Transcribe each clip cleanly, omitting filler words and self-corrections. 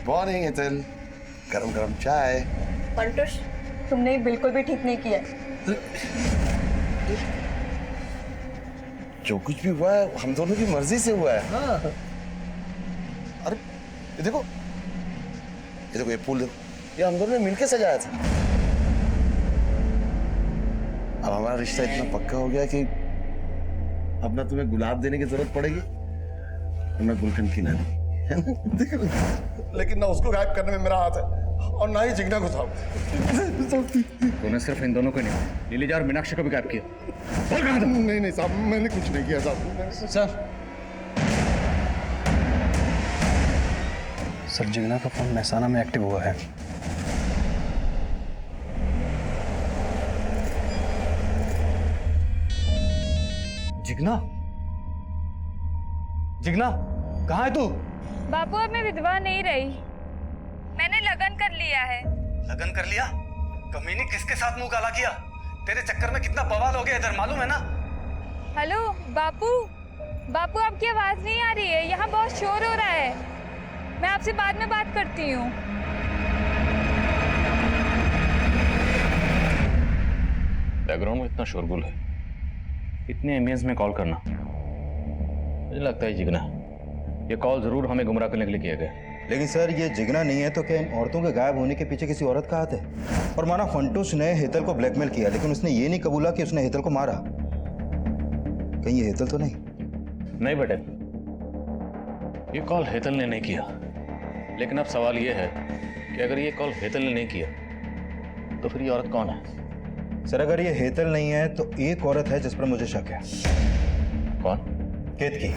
Morning एतल, गरम गरम चाय। पंटुष, तुमने ये बिल्कुल भी ठीक नहीं किया। जो कुछ भी हुआ है हम दोनों की मर्जी से हुआ है। हाँ। अरे ये देखो, ये फूल देखो, ये हम दोनों ने मिलके सजाया था। अब हमारा रिश्ता इतना पक्का हो गया कि अब ना तुम्हें गुलाब देने की जरूरत पड़ेगी और ना गुलकंद की नानी। लेकिन ना उसको गायब करने में मेरा हाथ है और ना ही जिगना को था। तूने सिर्फ इन दोनों को नहीं, नीलिजा और मीनाक्षी को भी गायब किया। नहीं साहब, मैंने कुछ नहीं किया साहब। सर जिगना का फोन महसाना में एक्टिव हुआ है। जिगना, जिगना कहाँ है तू? बापू, अब मैं विधवा नहीं रही, मैंने लगन कर लिया है। लगन कर लिया? कमीनी किसके साथ मुंह काला किया? तेरे चक्कर में कितना बवाल हो गया इधर, मालूम है ना? हेलो बापू, बापू आपकी आवाज नहीं आ रही है, यहाँ बहुत शोर हो रहा है। मैं आपसे बाद में बात करती हूँ। बैकग्राउंड में इतना शोरगुल है, इतने एम्बियंस में कॉल करना, मुझे लगता है जिगना, ये कॉल जरूर हमें गुमराह करने के लिए किया गया। लेकिन सर ये जिगना नहीं है तो क्या इन औरतों के गायब होने के पीछे किसी औरत का हाथ है? और माना फंटूस ने हेतल को ब्लैकमेल किया, लेकिन उसने ये नहीं कबूला कि उसने हेतल को मारा। कहीं ये हेतल तो नहीं? नहीं बेटे, ये कॉल हेतल ने नहीं किया, लेकिन अब सवाल ये है कि अगर ये कॉल हेतल ने नहीं किया तो फिर ये औरत कौन है? सर अगर ये हेतल नहीं है तो एक औरत है जिस पर मुझे शक है। कौन? केतकी।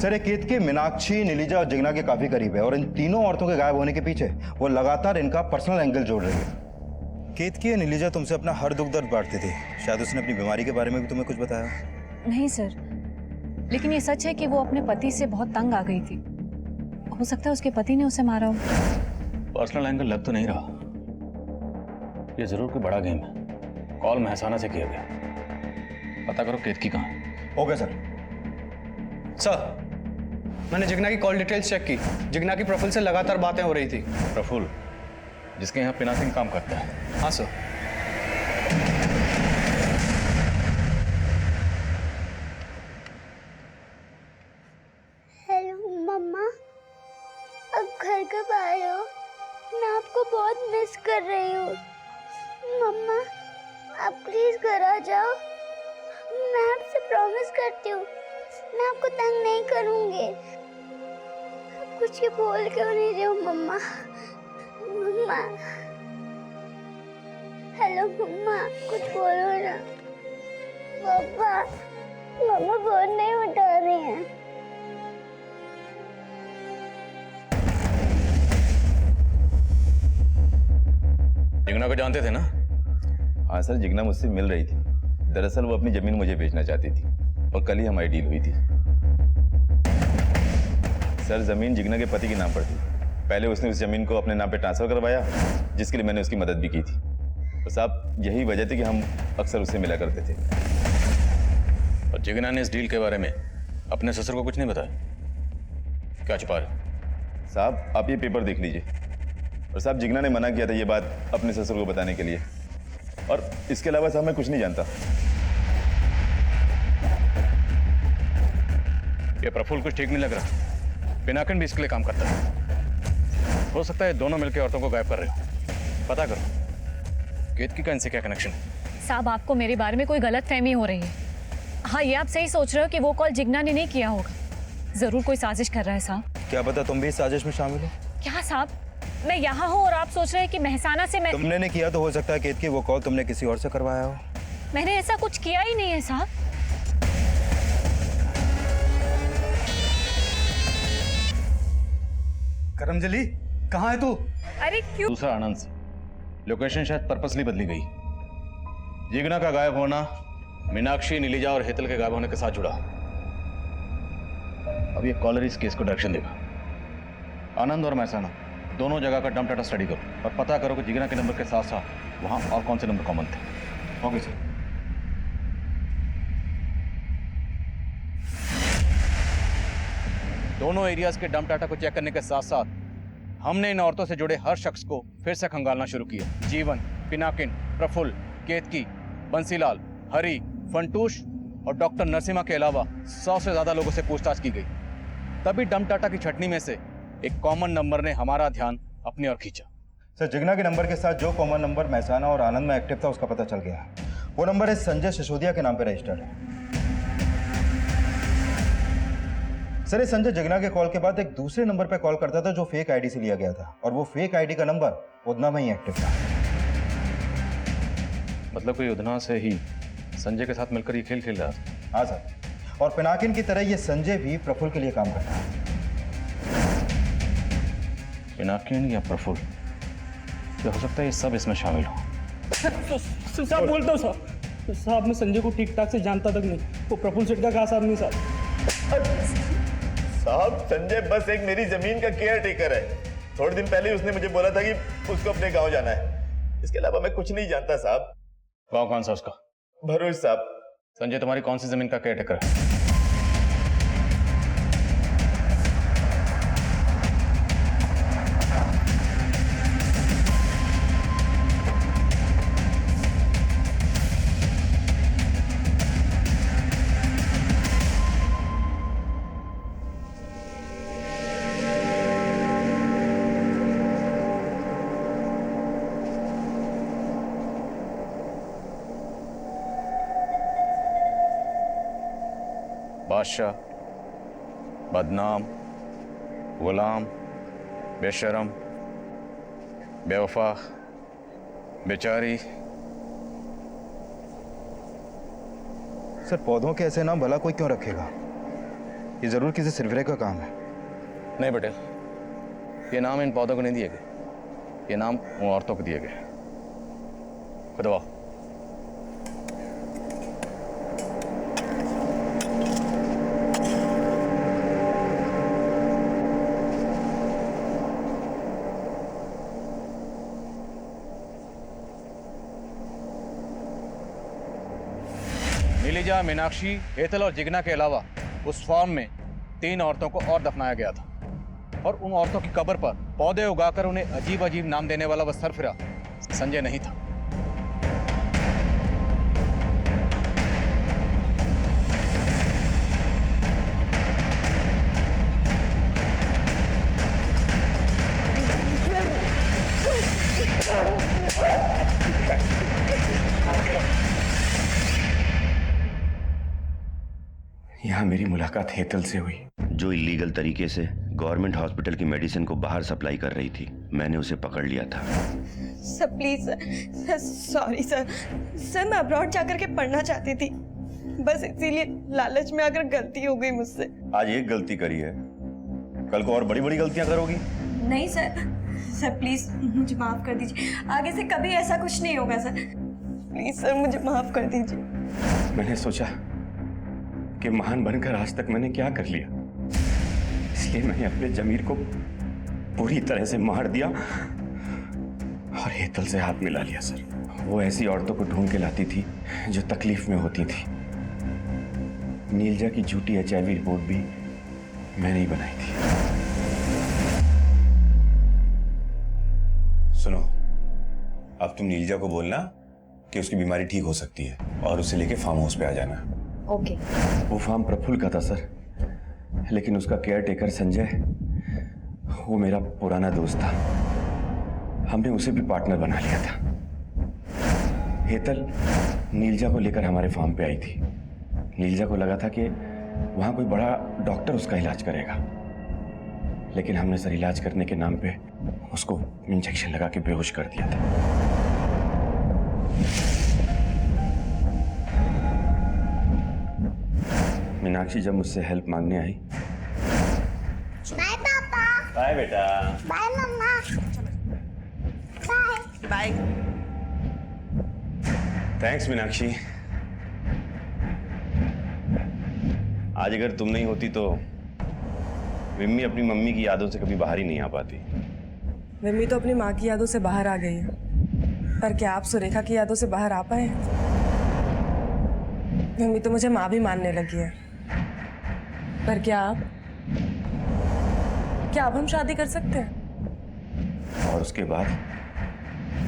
सर ये केतकी मीनाक्षी, नीलिजा और जिगना के काफी करीब है और इन तीनों औरतों के गायब होने के पीछे वो लगातार इनका पर्सनल एंगल जोड़ रही है। केतकी और नीलिजा तुमसे अपना हर दुख दर्द बांटती थी, शायद उसने अपनी बीमारी के बारे में भी तुम्हें कुछ बताया? नहीं सर, लेकिन ये सच है कि वो अपने पति से बहुत तंग आ गई थी। हो सकता है उसके पति ने उसे मारा हो। पर्सनल एंगल लग तो नहीं रहा, ये जरूर कोई बड़ा गेम है। कॉल महसाना से किया गया, पता करो केतकी कहाँ है। Okay sir. सर मैंने जिगना की कॉल डिटेल्स चेक की, जिगना की प्रोफाइल से लगातार बातें हो रही थी। प्रफुल्ल, जिसके यहाँ पिनाकिंग काम करता है? हाँ सर। हेलो मम्मा, अब घर कब आ रहे हो? मैं आपको बहुत मिस कर रही हूँ। मम्मा आप प्लीज घर आ जाओ, मैं आपसे प्रॉमिस करती हूँ मैं आपको तंग नहीं करूँगी। आप कुछ भी बोल क्यों नहीं रहे हो मम्मा? मम्मा हेलो मम्मा, कुछ बोलो ना। पापा, मम्मा फोन नहीं उठा रही हैं। जिगना को जानते थे ना? हाँ सर, जिगना मुझसे मिल रही थी। दरअसल वो अपनी जमीन मुझे बेचना चाहती थी और कल ही हमारी डील हुई थी। सर जमीन जिगना के पति के नाम पर थी। पहले उसने उस जमीन को अपने नाम पे ट्रांसफर करवाया, जिसके लिए मैंने उसकी मदद भी की थी। तो साहब यही वजह थी कि हम अक्सर उससे मिला करते थे। और जिगना ने इस डील के बारे में अपने ससुर को कुछ नहीं बताया? क्या छुपा रहे? साहब आप ये पेपर देख लीजिए। और साहब जिगना ने मना किया था ये बात अपने ससुर को बताने के लिए, और इसके अलावा साहब मैं कुछ नहीं जानता। ये प्रफुल्ल कुछ ठीक नहीं लग रहा। पिनाकिन भी इसके लिए काम करता है। हो सकता है दोनों मिलकर औरतों को गायब कर रहे हो। पता करो केतकी का इनसे क्या कनेक्शन है। साहब आपको मेरे बारे में कोई गलत फहमी हो रही है। हाँ ये आप सही सोच रहे हो कि वो कॉल जिगना ने नहीं किया होगा, जरूर कोई साजिश कर रहा है साहब। क्या पता तुम भी इस साजिश में शामिल हो? क्या साहब, मैं यहाँ हूँ और आप सोच रहे हैं कि महसाना से मैं... तुमने नहीं किया तो हो सकता है केतकी वो कॉल तुमने किसी और से करवाया हो। मैंने ऐसा कुछ किया ही नहीं है साहब। करमजली कहाँ है तू? अरे क्यों? दूसरा आनंद से लोकेशन शायद पर्पसली बदली गई। जिगना का गायब होना मीनाक्षी, नीलिजा और हेतल के गायब होने के साथ जुड़ा। अब ये कॉलर इस केस को डायरेक्शन देगा। आनंद और महसाना दोनों जगह का डंप डाटा स्टडी करो और पता करो कि जिगना के नंबर के साथ साथ वहां और कौन से नंबर कॉमन थे। Okay sir. दोनों एरियाज के डंप डाटा को चेक करने के साथ साथ हमने इन औरतों से जुड़े हर शख्स को फिर से खंगालना शुरू किया। जीवन, पिनाकिन, प्रफुल्ल, केतकी, बंसीलाल, हरी, फंटूश और डॉक्टर नरसिम्हा के अलावा 100 से ज्यादा लोगों से पूछताछ की गई। तभी डम टाटा की छटनी में से एक कॉमन नंबर ने हमारा ध्यान अपनी ओर खींचा। सर, जिग्ना के नंबर के साथ जो कॉमन नंबर महसाना और आनंद में एक्टिव था उसका पता चल गया। वो नंबर इस संजय सिसोदिया के नाम पे रजिस्टर्ड है। सर, इस संजय जिग्ना के कॉल के बाद एक दूसरे नंबर पे कॉल करता था जो फेक आईडी से लिया गया था, और वो फेक आईडी का नंबर उधना में ही एक्टिव था। मतलब कोई उधना से ही संजय के साथ मिलकर ये खेल खेल रहा था। हाँ सर, और पिनाकिन की तरह ये संजय भी प्रफुल्ल के लिए काम करता है। पिनाकिन या प्रफुल्ल, क्या हो सकता है ये सब इसमें शामिल हो? साहब बोलता हूँ साहब, मैं संजय को ठीक ठाक से जानता तक नहीं, वो प्रफुल्ल सेठ का खास आदमी साहब। साहब, संजय बस एक मेरी जमीन का केयर टेकर है। थोड़े दिन पहले उसने मुझे बोला था कि उसको अपने गांव जाना है। इसके अलावा मैं कुछ नहीं जानता साहब। गाँव कौन सा उसका? भरूच साहब। संजय तुम्हारी कौन सी जमीन का केयरटेकर है? बादशाह, बदनाम, गुलाम, बेशरम, बेवफा, बेचारी। सर, पौधों के ऐसे नाम भला कोई क्यों रखेगा? ये जरूर किसी सिरफिरे का काम है। नहीं पटेल, ये नाम इन पौधों को नहीं दिए गए, ये नाम उन औरतों को दिए गए। खुदवा। नीलिजा, मीनाक्षी, हेतल और जिग्ना के अलावा उस फार्म में 3 औरतों को और दफनाया गया था, और उन औरतों की कब्र पर पौधे उगाकर उन्हें अजीब अजीब नाम देने वाला वह सरफिरा संजय नहीं था। यहाँ मेरी मुलाकात हेतल से हुई, जो इलीगल तरीके से गवर्नमेंट हॉस्पिटल की मेडिसिन को बाहर सप्लाई कर रही थी। मैंने उसे पकड़ लिया था। Sir please sir, sorry sir. Sir मैं अब्रॉड जाकर के पढ़ना चाहती थी, बस इसीलिए लालच में आकर गलती हो गई मुझसे। आज एक गलती करी है, कल को और बड़ी बड़ी गलतियां करोगी। नहीं सर, सर प्लीज मुझे माफ कर दीजिए, आगे से कभी ऐसा कुछ नहीं होगा सर। प्लीज सर मुझे माफ कर दीजिए। मैंने सोचा कि महान बनकर आज तक मैंने क्या कर लिया, इसलिए मैंने अपने जमीर को पूरी तरह से मार दिया और हेतल से हाथ मिला लिया। सर, वो ऐसी औरतों को ढूंढ के लाती थी जो तकलीफ में होती थी। नीलजा की झूठी HIV रिपोर्ट भी मैंने ही बनाई थी। सुनो, अब तुम नीलजा को बोलना कि उसकी बीमारी ठीक हो सकती है और उसे लेके फार्म हाउस पे आ जाना। ओके। वो फार्म प्रफुल्ल का था सर, लेकिन उसका केयर टेकर संजय, वो मेरा पुराना दोस्त था। हमने उसे भी पार्टनर बना लिया था। हेतल नीलजा को लेकर हमारे फार्म पे आई थी। नीलजा को लगा था कि वहाँ कोई बड़ा डॉक्टर उसका इलाज करेगा, लेकिन हमने सर इलाज करने के नाम पे उसको इंजेक्शन लगा के बेहोश कर दिया था। मीनाक्षी जब मुझसे हेल्प मांगने आई, बाय पापा, बाय बेटा, बाय मम्मा, बाय बाय। थैंक्स मीनाक्षी। आज अगर तुम नहीं होती तो विम्मी अपनी मम्मी की यादों से कभी बाहर ही नहीं आ पाती। विम्मी तो अपनी माँ की यादों से बाहर आ गई है, पर क्या आप सुरेखा की यादों से बाहर आ पाए? विम्मी तो मुझे माँ भी मानने लगी है, पर क्या आप हम शादी कर सकते हैं? और उसके बाद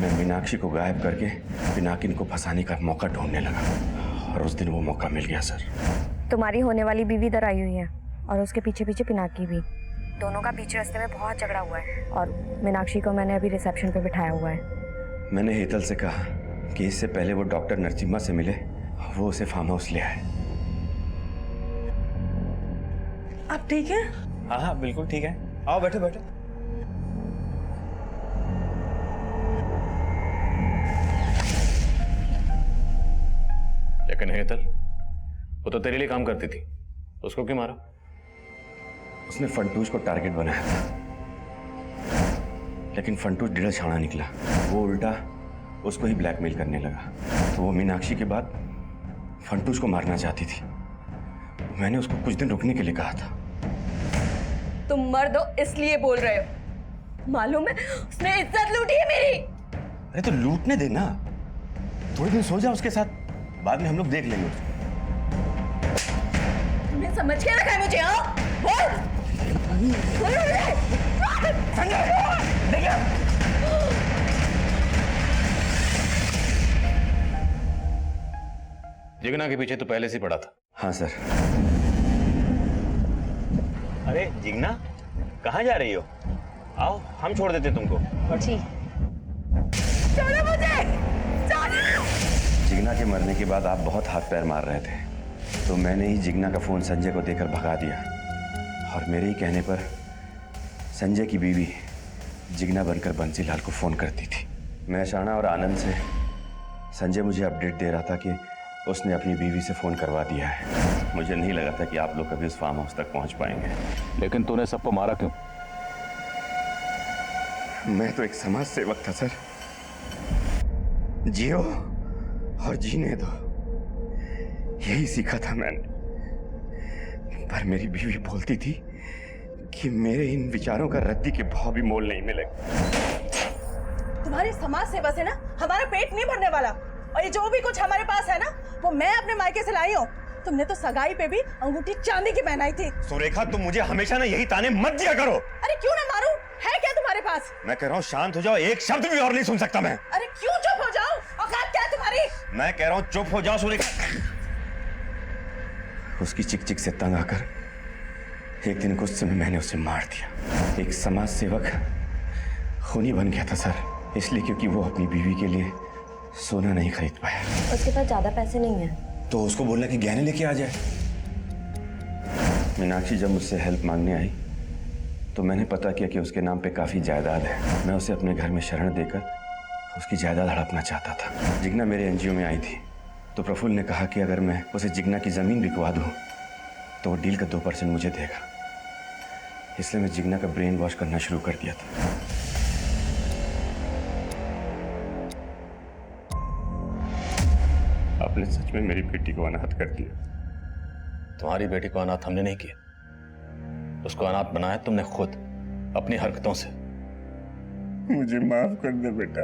मैं मीनाक्षी को गायब करके पिनाकिन को फंसाने का मौका ढूंढने लगा, और उस दिन वो मौका मिल गया सर। तुम्हारी होने वाली बीवी इधर आई हुई है और उसके पीछे पीछे पिनाकी भी। दोनों का बीच रास्ते में बहुत झगड़ा हुआ है और मीनाक्षी को मैंने अभी रिसेप्शन पे बिठाया हुआ है। मैंने हेतल से कहा कि इससे पहले वो डॉक्टर नरसिम्हा से मिले, वो उसे फार्म हाउस ले आए। आप ठीक है? हाँ हाँ बिल्कुल ठीक है, आओ बैठो बैठो। लेकिन हेतल, वो तो तेरे लिए काम करती थी, उसको क्यों मारा? उसने फंटूश को टारगेट बनाया था, लेकिन फंटूश ढीला छाड़ा निकला। वो उल्टा उसको ही ब्लैकमेल करने लगा, तो वो मीनाक्षी के बाद फंटूश को मारना चाहती थी। मैंने उसको कुछ दिन रुकने के लिए कहा था। तुम मर्द हो इसलिए बोल रहे हो, मालूम है उसने इज्जत लूटी है मेरी। अरे तो लूटने देना, थोड़े दिन सो जा उसके साथ, बाद में हम लोग देख लेंगे उसको। तुमने समझ के रखा है मुझे? हाँ बोल। जिगना के पीछे तो पहले से ही पड़ा था। हाँ सर। अरे जिगना, कहाँ जा रही हो? आओ हम छोड़ देते तुमको। जी। छोड़ो मुझे, छोड़ो। जिगना के मरने के बाद आप बहुत हाथ पैर मार रहे थे, तो मैंने ही जिगना का फोन संजय को देकर भगा दिया, और मेरे ही कहने पर संजय की बीवी जिगना बनकर बंसीलाल को फोन करती थी। मैं शाना और आनंद से संजय मुझे अपडेट दे रहा था कि उसने अपनी बीवी से फोन करवा दिया है। मुझे नहीं लगा था कि आप लोग कभी उस फार्म हाउस तक पहुंच पाएंगे। लेकिन तूने सबको मारा क्यों? मैं तो एक समाज सेवक था सर। जियो और जीने दो, यही सीखा था मैंने। पर मेरी बीवी बोलती थी कि मेरे इन विचारों का रद्दी के भाव भी मोल नहीं मिलेगा। तुम्हारी समाज सेवा से ना हमारा पेट नहीं भरने वाला, और ये जो भी कुछ हमारे पास है ना वो मैं अपने मायके से लाई हूँ। तुमने तो सगाई पे भी अंगूठी चांदी की पहनाई थी। सुरेखा, तुम मुझे हमेशा ना यही ताने मत दिया करो। अरे क्यों ना मारूं? है क्या तुम्हारे पास? मैं कह रहा हूँ शांत हो जाओ, एक शब्द भी और नहीं सुन सकता मैं। अरे क्यों चुप हो जाओ? औकात क्या है तुम्हारी? मैं कह रहा हूँ चुप हो जाओ सुरेखा। उसकी चिक चिक से तंग आकर एक दिन गुस्से में मैंने उसे मार दिया। एक समाज सेवक खूनी बन गया था सर, इसलिए क्योंकि वो अपनी बीवी के लिए सोना नहीं खरीद पाया। उसके पास ज्यादा पैसे नहीं है, तो उसको बोलना कि गहने लेके आ जाए। मीनाक्षी जब मुझसे हेल्प मांगने आई तो मैंने पता किया कि उसके नाम पे काफी जायदाद है। मैं उसे अपने घर में शरण देकर उसकी जायदाद हड़पना चाहता था। जिगना मेरे एनजीओ में आई थी, तो प्रफुल्ल ने कहा कि अगर मैं उसे जिगना की जमीन बिकवा दूं तो वो डील का 2% मुझे देगा। इसलिए मैं जिगना का ब्रेन वॉश करना शुरू कर दिया था। आपने सच में मेरी बेटी को अनाथ कर दिया। तुम्हारी बेटी को अनाथ हमने नहीं किया, उसको अनाथ बनाया तुमने खुद अपनी हरकतों से। मुझे माफ कर दे बेटा,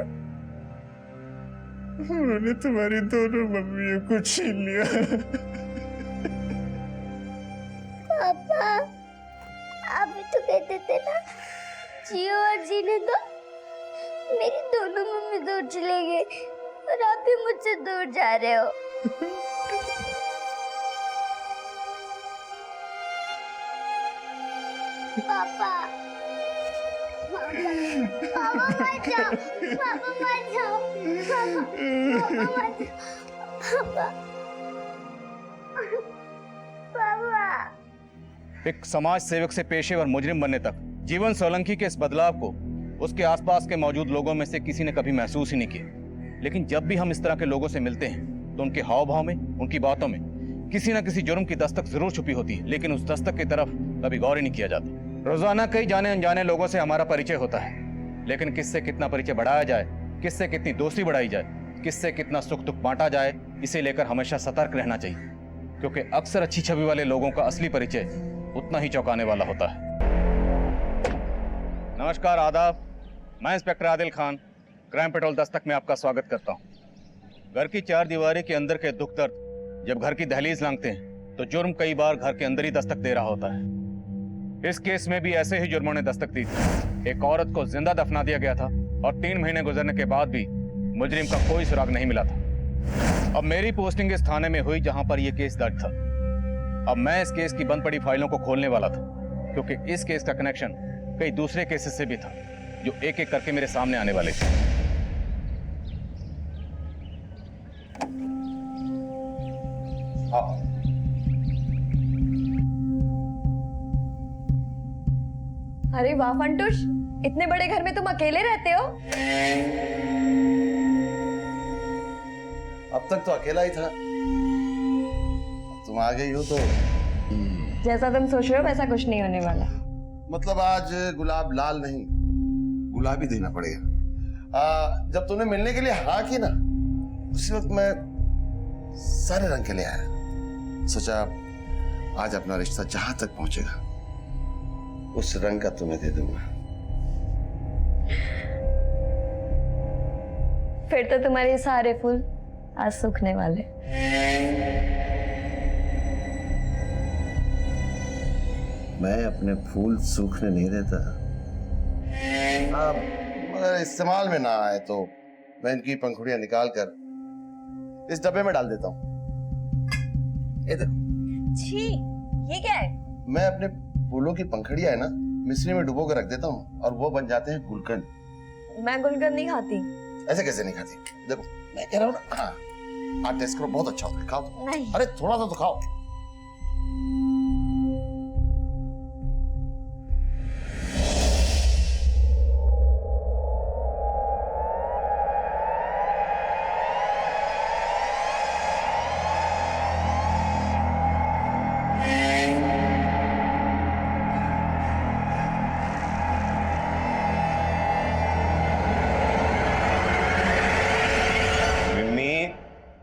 उन्होंने तुम्हारी दोनों मम्मियों को छीन लिया। पापा, आप भी तो कहते थे ना जियो और जीने दो। मेरी दोनों मम्मी दूर चले गए और आप भी मुझसे दूर जा रहे हो। पापा, पापा मत जाओ, पापा मत जाओ, पापा मत जाओ, पापा। एक समाज सेवक से पेशेवर मुजरिम बनने तक जीवन सोलंकी के इस बदलाव को उसके आसपास के मौजूद लोगों में से किसी ने कभी महसूस ही नहीं किया। लेकिन जब भी हम इस तरह के लोगों से मिलते हैं तो उनके हाव भाव में, उनकी बातों में किसी न किसी जुर्म की दस्तक जरूर छुपी होती है, लेकिन उस दस्तक की तरफ कभी गौर ही नहीं किया जाता। रोजाना कई जाने अनजाने लोगों से हमारा परिचय होता है, लेकिन किससे कितना परिचय बढ़ाया जाए, किससे कितनी दोस्ती बढ़ाई जाए, किससे कितना सुख दुख बांटा जाए, इसे लेकर हमेशा सतर्क रहना चाहिए, क्योंकि अक्सर अच्छी छवि वाले लोगों का असली परिचय उतना ही चौंकाने वाला होता है। नमस्कार, आदाब। मैं inspector Adil Khan, crime petrol Dastak में आपका स्वागत करता हूँ। घर की चार दीवारी के अंदर के दुख दर्द जब घर की दहलीज लांघते हैं तो जुर्म कई बार घर के अंदर ही दस्तक दे रहा होता है। इस केस में भी ऐसे ही जुर्मों ने दस्तक दी थी। एक औरत को जिंदा दफना दिया गया था और 3 महीने गुजरने के बाद भी मुजरिम का कोई सुराग नहीं मिला था। अब मेरी पोस्टिंग इस थाने में हुई जहां पर यह केस दर्ज था। अब मैं इस केस की बंद पड़ी फाइलों को खोलने वाला था, क्योंकि इस केस का कनेक्शन कई दूसरे केसेस से भी था जो एक एक करके मेरे सामने आने वाले थे। अरे वाह फंटूश, इतने बड़े घर में तुम अकेले रहते हो? अब तक तो अकेला ही था, अब तुम आ गई हो तो जैसा तुम सोच रहे हो वैसा कुछ नहीं होने वाला। मतलब आज गुलाब लाल नहीं, गुलाबी देना पड़ेगा। जब तुमने मिलने के लिए हाँ की ना, उसी वक्त मैं सारे रंग के ले आया। सोचा आज अपना रिश्ता जहां तक पहुंचेगा उस रंग का तुम्हें दे दूंगा। फिर तो तुम्हारे सारे फूल आज सूखने वाले। मैं अपने फूल सूखने नहीं देता। मगर इस्तेमाल में ना आए तो मैं इनकी पंखुड़ियां निकाल कर इस डब्बे में डाल देता हूँ। ये देखो। छी, ये क्या है? मैं अपने फूलों की पंखुड़ियां है ना मिश्री में डुबो कर रख देता हूँ और वो बन जाते हैं गुलकंद। मैं गुलकंद नहीं खाती। ऐसे कैसे नहीं खाती? देखो मैं कह रहा हूँ ना, हाँ आप टेस्ट करो, बहुत अच्छा होता है, खाओ। नहीं। अरे थोड़ा सा तो खाओ।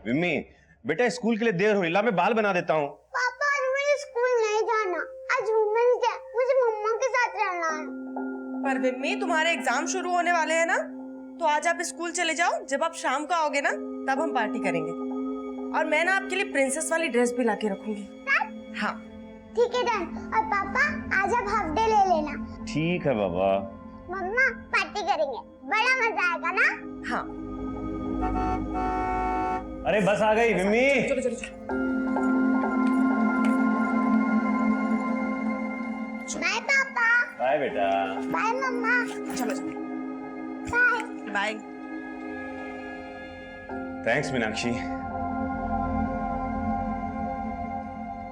विम्मी, बेटा स्कूल के लिए देर हुई, ला मैं बाल बना देता हूँ। पापा आज मुझे स्कूल नहीं जाना, आज वुमेन्स डे, मुझे मम्मा के साथ रहना है। पर विम्मी तुम्हारे एग्जाम शुरू होने वाले हैं ना, तो आज आप स्कूल चले जाओ, जब आप शाम को आओगे ना तब हम पार्टी करेंगे। और मैं ना आपके लिए प्रिंसेस वाली ड्रेस भी लाके रखूंगी। हाँ ठीक है डन। और पापा आज आप हाफ डे ले लेना। ठीक है बाबा। मम्मा पार्टी करेंगे, बड़ा मजा आएगा ना? हाँ। अरे बस आ गई विम्मी। चलो चलो चलो। बाय पापा। बाय बेटा। बाय मम्मा। चलो चलो। बाय। बाय। थैंक्स मीनाक्षी।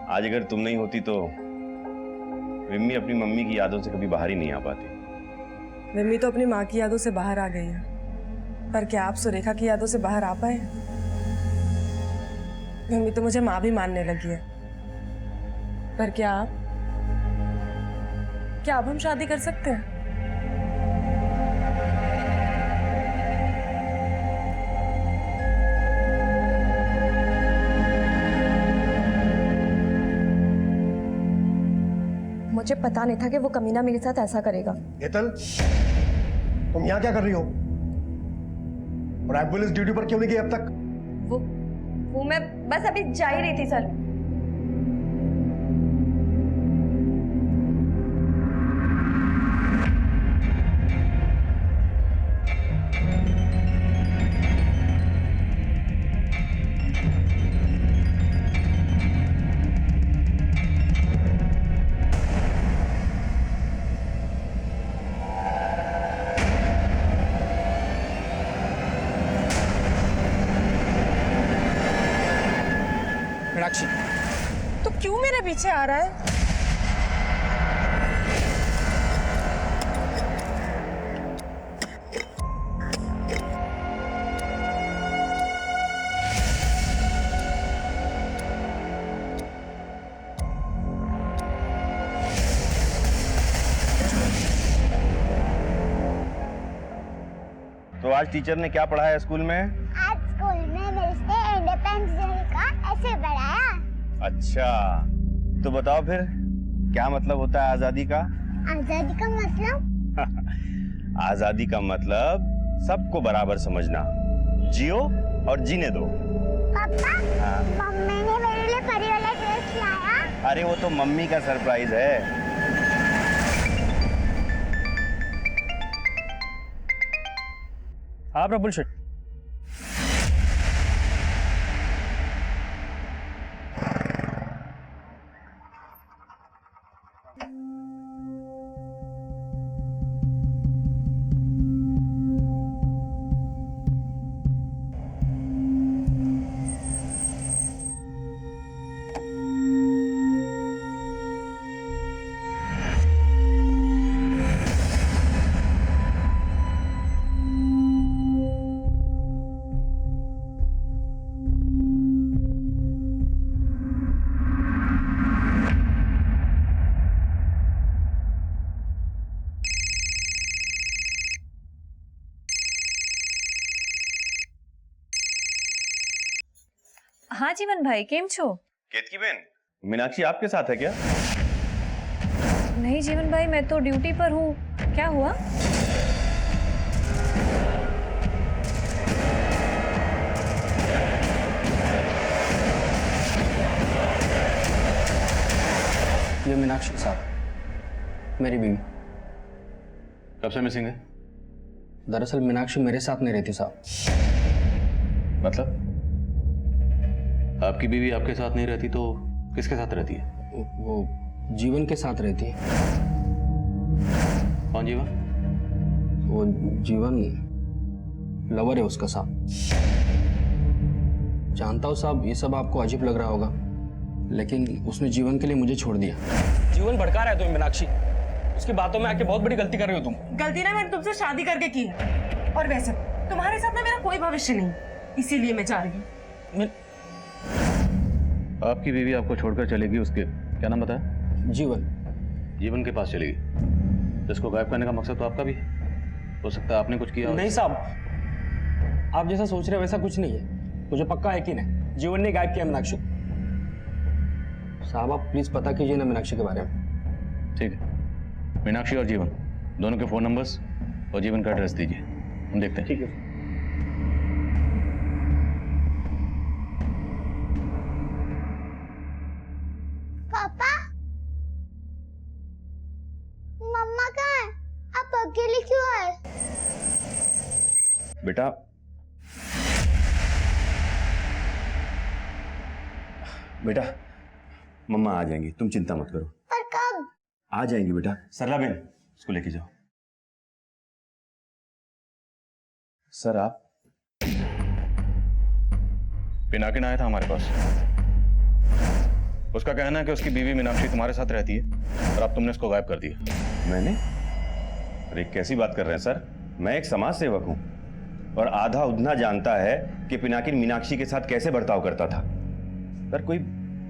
आज अगर तुम नहीं होती तो विम्मी अपनी मम्मी की यादों से कभी बाहर ही नहीं आ पाती। विम्मी तो अपनी माँ की यादों से बाहर आ गई है, पर क्या आप सुरेखा की यादों से बाहर आ पाए? विम्मी तो मुझे माँ भी मानने लगी है, पर क्या अब हम शादी कर सकते हैं? मुझे पता नहीं था कि वो कमीना मेरे साथ ऐसा करेगा। हेतल, तुम यहाँ क्या कर रही हो? और एम्बुलेंस ड्यूटी पर क्यों नहीं गई अब तक? वो मैं बस अभी जा ही रही थी सर। मीनाक्षी, तो क्यों मेरे पीछे आ रहा है? तो आज टीचर ने क्या पढ़ाया स्कूल में? आज स्कूल में मेरे से इंडिपेंडेंस डे का ऐसे पढ़ाया। अच्छा, तो बताओ फिर क्या मतलब होता है आजादी का? आजादी का मतलब? आजादी का मतलब सबको बराबर समझना, जियो और जीने दो। पापा, मम्मी ने मेरे लिए परी वाला ड्रेस लाया। अरे वो तो मम्मी का सरप्राइज है। हाँ प्रफुल शेठ। हाँ जीवन भाई केम छो? केतकी बहन, मीनाक्षी आपके साथ है क्या? नहीं जीवन भाई, मैं तो ड्यूटी पर हूँ। क्या हुआ? ये मीनाक्षी साहब, मेरी बीवी। कब से मिसिंग है? दरअसल मीनाक्षी मेरे साथ नहीं रहती साहब। मतलब आपकी बीवी आपके साथ नहीं रहती तो किसके साथ रहती है? वो जीवन के साथ रहती है। कौन जीवन? वो जीवन लवर है उसका साहब। जानता हूँ साहब, ये सब आपको अजीब लग रहा होगा, लेकिन उसने जीवन के लिए मुझे छोड़ दिया। जीवन भड़का रहा है तुम्हें मीनाक्षी, उसकी बातों में आके बहुत बड़ी गलती कर रही हो तुम। गलती ना मैंने तुमसे शादी करके की है, और वैसे तुम्हारे साथ ना मेरा कोई भविष्य नहीं, इसीलिए मैं जा रही हूँ। आपकी बीवी आपको छोड़कर चलेगी, उसके क्या नाम बताया? जीवन। जीवन के पास चलेगी, जिसको गायब करने का मकसद तो आपका भी हो सकता है आपने कुछ किया। नहीं साहब, आप जैसा सोच रहे हो वैसा कुछ नहीं है। मुझे पक्का यकीन है जीवन ने गायब किया मीनाक्षी। साहब आप प्लीज पता कीजिए ना मीनाक्षी के बारे में। ठीक है, मीनाक्षी और जीवन दोनों के फोन नंबर्स और जीवन का एड्रेस दीजिए, हम देखते हैं। ठीक है। पापा, मम्मा कहाँ है? आप अकेले क्यों आए? बेटा बेटा मम्मा आ जाएंगी, तुम चिंता मत करो। पर कब? आ जाएंगी बेटा। सरला बहन उसको लेके जाओ। सर आप? पिनाकिन आया था हमारे पास, उसका कहना है कि उसकी बीवी मीनाक्षी तुम्हारे साथ रहती है और अब तुमने उसको गायब कर दिया। मैंने? अरे कैसी बात कर रहे हैं सर, मैं एक समाज सेवक हूं और आधा उधना जानता है कि पिनाकिन मीनाक्षी के साथ कैसे बर्ताव करता था। सर कोई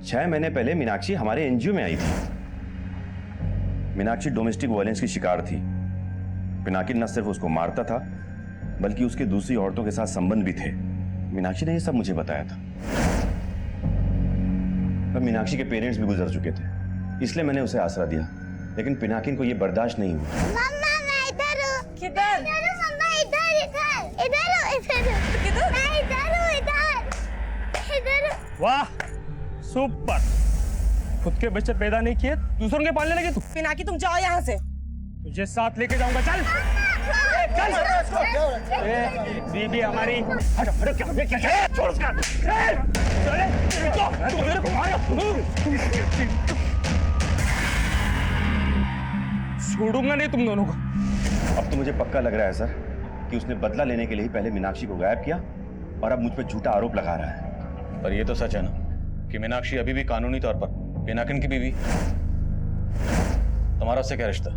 6 महीने पहले मीनाक्षी हमारे एनजीओ में आई थी। मीनाक्षी डोमेस्टिक वायलेंस की शिकार थी। पिनाकिन न सिर्फ उसको मारता था बल्कि उसके दूसरी औरतों के साथ संबंध भी थे। मीनाक्षी ने ये सब मुझे बताया था। पर मीनाक्षी के पेरेंट्स भी गुजर चुके थे, इसलिए मैंने उसे आसरा दिया, लेकिन पिनाकिन को ये बर्दाश्त नहीं हुआ। मम्मा मैं इधर हूँ। किधर? इधर हूँ मम्मा, इधर इधर इधर हूँ, इधर हूँ। किधर? मैं इधर हूँ, इधर इधर हूँ। वाह सुपर, खुद के बच्चे पैदा नहीं किए दूसरों के पालने लगे तू। पिनाकी तुम जाओ यहाँ से। तुझे साथ लेके जाऊंगा, चल बीबी हमारी। छोड़ उसका। छोड़ूंगा नहीं तुम दोनों को। अब तो मुझे पक्का लग रहा है सर कि उसने बदला लेने के लिए ही पहले मीनाक्षी को गायब किया और अब मुझ पर झूठा आरोप लगा रहा है। पर ये तो सच है ना कि मीनाक्षी अभी भी कानूनी तौर पर पिनाकिन की बीवी। तुम्हारा उससे क्या रिश्ता?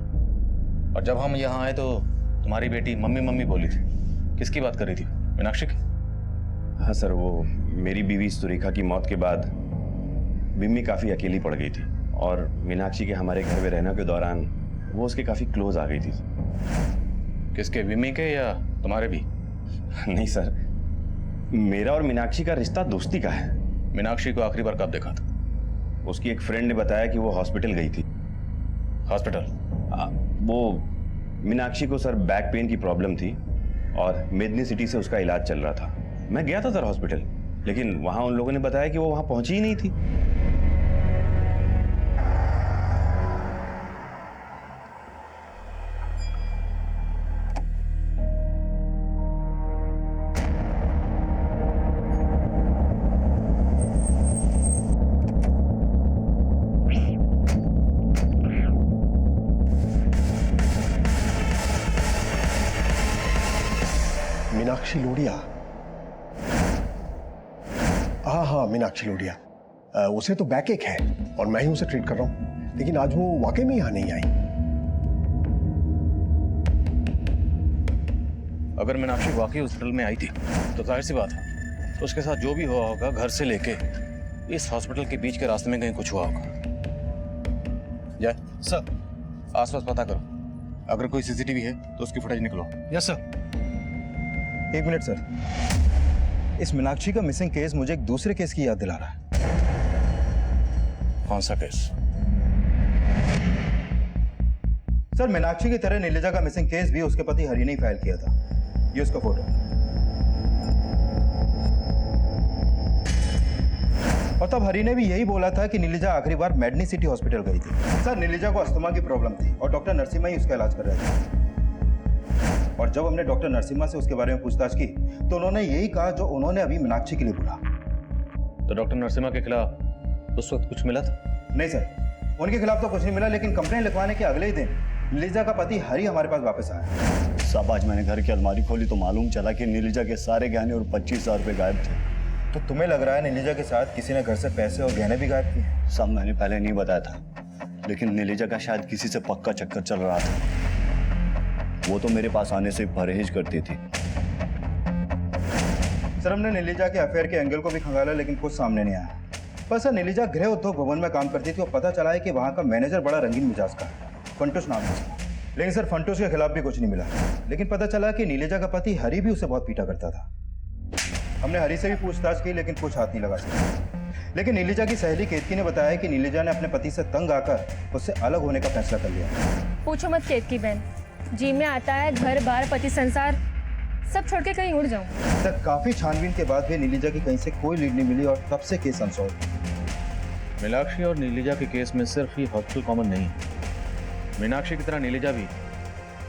और जब हम यहाँ आए तो तुम्हारी बेटी मम्मी मम्मी बोली थी, किसकी बात कर रही थी? मीनाक्षी की? हाँ सर, वो मेरी बीवी सुरेखा की मौत के बाद बिम्मी काफ़ी अकेली पड़ गई थी और मीनाक्षी के हमारे घर में रहने के दौरान वो उसके काफ़ी क्लोज आ गई थी। किसके, बिम्मी के या तुम्हारे भी? नहीं सर, मेरा और मीनाक्षी का रिश्ता दोस्ती का है। मीनाक्षी को आखिरी बार कब देखा था? उसकी एक फ्रेंड ने बताया कि वो हॉस्पिटल गई थी। हॉस्पिटल? वो मीनाक्षी को सर बैक पेन की प्रॉब्लम थी और मेदनी सिटी से उसका इलाज चल रहा था। मैं गया था सर हॉस्पिटल, लेकिन वहां उन लोगों ने बताया कि वो वहां पहुंची ही नहीं थी। मीनाक्षी लोढ़िया। हाँ हाँ, मीनाक्षी लोढ़िया। उसे तो बैक एक है और मैं ही उसे ट्रीट कर रहा हूँ, लेकिन आज वो वाकई में यहाँ नहीं आई। अगर मीनाक्षी वाकई हॉस्पिटल में आई थी तो जाहिर सी बात है तो उसके साथ जो भी हुआ होगा घर से लेके इस हॉस्पिटल के बीच के रास्ते में कहीं कुछ हुआ होगा। जय सर, आसपास पता करो, अगर कोई सीसीटीवी है तो उसकी फुटेज निकलो। Yes sir. एक मिनट सर, इस मीनाक्षी का मिसिंग केस मुझे एक दूसरे केस की याद दिला रहा है। कौन सा केस? सर, मीनाक्षी की तरह नीलिजा का मिसिंग केस भी उसके पति हरि ने ही फाइल किया था। ये उसका फोटो। और तब हरि ने भी यही बोला था कि नीलिजा आखिरी बार मेडनी सिटी हॉस्पिटल गई थी। सर, नीलिजा को अस्थमा की प्रॉब्लम थी और डॉक्टर नरसिम्हा ही उसका इलाज कर रहे थे। और जब हमने डॉक्टर नरसिम्हा से उसके बारे में पूछताछ की तो उन्होंने यही कहा जो उन्होंने अभी मीनाक्षी के लिए बोला। तो डॉक्टर नरसिम्हा के खिलाफ उस वक्त कुछ मिला था? नहीं सर, उनके खिलाफ तो कुछ नहीं मिला, लेकिन कंप्लेंट लिखवाने के अगले ही दिन नीलिजा का पति हरि हमारे पास वापस आया। साहब, आज मैंने घर की अलमारी खोली तो मालूम चला कि नीलिजा के सारे गहने और 25,000 रुपये गायब थे। तो तुम्हें लग रहा है नीलिजा के साथ किसी ने घर से पैसे और गहने भी गायब किए? साहब, मैंने पहले नहीं बताया था, लेकिन नीलिजा का शायद किसी से पक्का चक्कर चल रहा था। वो तो मेरे पास आने से परहेज करती थी। सर, हमने नीलिजा के अफेयर के एंगल को भी खंगाला, लेकिन कुछ सामने नहीं आया। पर सर, नीलिजा गृह उद्योग भवन में काम करती थी और पता चला है कि वहाँ का मैनेजर बड़ा रंगीन मिजाज का है, फंटूस नाम है। लेकिन सर, फंटूस के खिलाफ भी कुछ नहीं मिला, लेकिन पता चला कि नीलिजा का पति हरि भी उसे बहुत पीटा करता था। हमने हरि से भी पूछताछ की, लेकिन कुछ हाथ नहीं लगा सका। लेकिन नीलिजा की सहेली केतकी ने बताया कि नीलिजा ने अपने पति से तंग आकर उससे अलग होने का फैसला कर लिया। पूछो मत केतकी बहन, जी में आता है घर बार पति संसार सब छोड़ के कहीं उड़ जाऊं। सर, काफी छानबीन के बाद भी नीलिजा की कहीं से कोई लीड नहीं मिली और तब से केस अनसॉल्व। मीनाक्षी और नीलिजा के केस में सिर्फ ये हॉस्पिटल कॉमन नहीं है। मीनाक्षी की तरह नीलिजा भी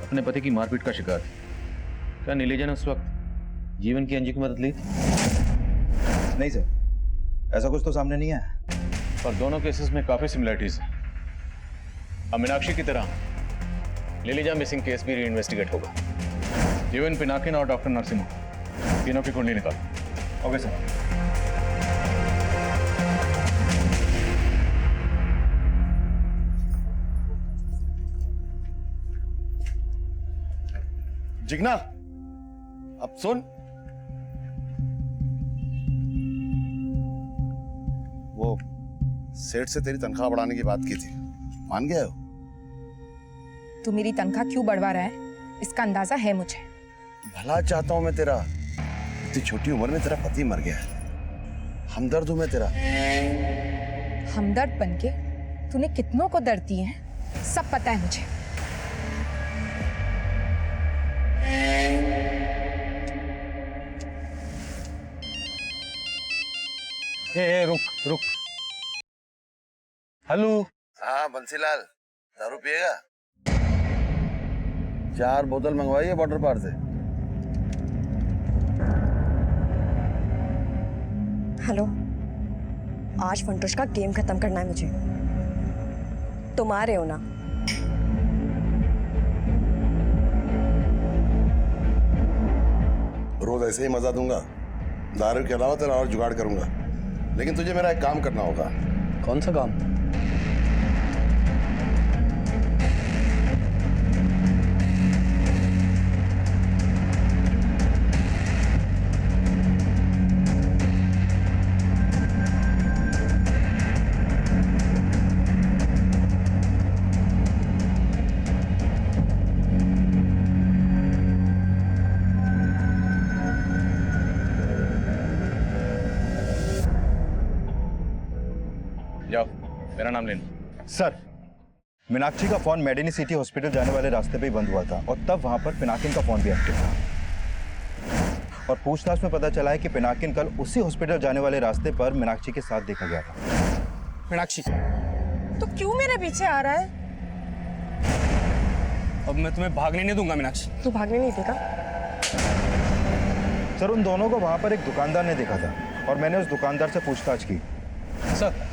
अपने पति की मारपीट का शिकार थी। क्या नीलिजा ने उस वक्त जीवन की अंजी की मदद ली थी? नहीं सर, ऐसा कुछ तो सामने नहीं है। पर दोनों केसेस में काफी सिमिलरिटीज हैं। अब मीनाक्षी की तरह नीलिजा मिसिंग केस भी रीइन्वेस्टिगेट होगा। जीवन, पिनाकिन और डॉक्टर नरसिम्हा, तीनों की कुंडली निकालो। Okay sir. जिग्ना, अब सुन, वो सेठ से तेरी तनख्वाह बढ़ाने की बात की थी, मान गया हो? तू मेरी तनख्वाह क्यों बढ़वा रहा है इसका अंदाजा है मुझे। भला चाहता हूं मैं तेरा। इतनी छोटी उम्र में तेरा पति मर गया है, हमदर्द हूं मैं तेरा। हमदर्द बनके तूने कितनों को दर्द दिए हैं सब पता है मुझे। रुक रुक। हेलो। हाँ बंसीलाल, दारू पिएगा? 4 बोतल मंगवाइए वाटर पार्क से। हेलो, आज फंटूश का गेम खत्म करना है मुझे। तुम आ रहे हो ना? रोज ऐसे ही मजा दूंगा, दारू के अलावा तेरा और जुगाड़ करूंगा, लेकिन तुझे मेरा एक काम करना होगा। कौन सा काम? जाओ, मेरा नाम लेना। सर, मीनाक्षी का फोन मेडिनी सिटी हॉस्पिटल जाने वाले रास्ते पे ही बंद हुआ था और तब वहां पर पिनाकिन का फोन भी एक्टिव था। और पूछताछ में पता चला है कि पिनाकिन कल उसी हॉस्पिटल जाने वाले रास्ते पर मीनाक्षी के साथ देखा गया था। मीनाक्षी, तो क्यों मेरे पीछे आ रहा है? अब मैं तुम्हें भागने नहीं दूंगा मीनाक्षी। तू भागने नहीं देगा? सर, उन दोनों को वहां पर एक दुकानदार ने देखा था और मैंने उस दुकानदार से पूछताछ की। सर,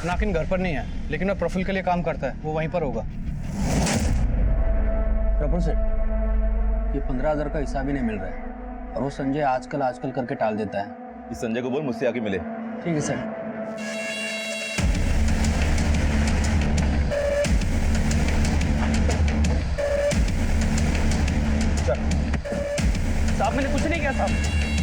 पिनाकिन घर पर नहीं है, लेकिन वह प्रफुल्ल के लिए काम करता है, वो वहीं पर होगा। प्रफुल्ल सेठ, ये 15,000 का हिसाब ही नहीं मिल रहा है। और वो संजय आजकल आजकल करके टाल देता है। इस संजय को बोल मुझसे आके मिले। ठीक है सर। साहब मैंने कुछ नहीं किया साहब।